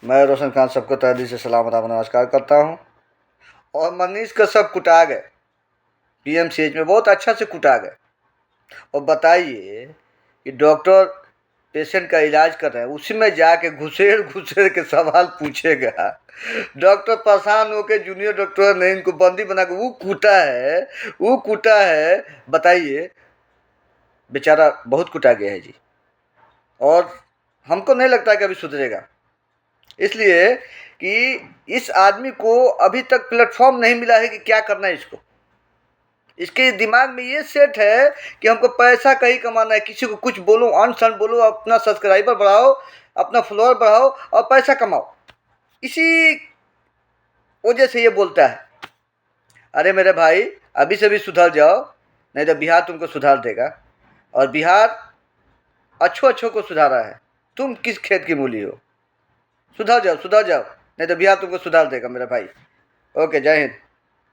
मैं रोशन खान सबको तहे दिल से सलाम अदा नमस्कार करता हूँ। और मनीष का सब कुटा गए, पीएमसीएच में बहुत अच्छा से कुटा गए। और बताइए कि डॉक्टर पेशेंट का इलाज कर रहे हैं, उसी में जाके घुसेड़ घुसेड़ के सवाल पूछेगा। डॉक्टर परेशान होकर जूनियर डॉक्टर ने इनको बंदी बना के वो कूटा है। बताइए, बेचारा बहुत कुटा गया है जी। और हमको नहीं लगता कि अभी सुधरेगा, इसलिए कि इस आदमी को अभी तक प्लेटफॉर्म नहीं मिला है कि क्या करना है इसको। इसके दिमाग में ये सेट है कि हमको पैसा कहीं कमाना है, किसी को कुछ बोलो, अनसन बोलो, अपना सब्सक्राइबर बढ़ाओ, अपना फॉलोअर बढ़ाओ और पैसा कमाओ। इसी वजह से ये बोलता है। अरे मेरे भाई, अभी से भी सुधर जाओ, नहीं तो बिहार तुमको सुधार देगा। और बिहार अच्छों को सुधारा है, तुम किस खेत की मूली हो। सुधर जाओ, नहीं तो बिहार तुमको सुधार देगा मेरे भाई। ओके, जय हिंद।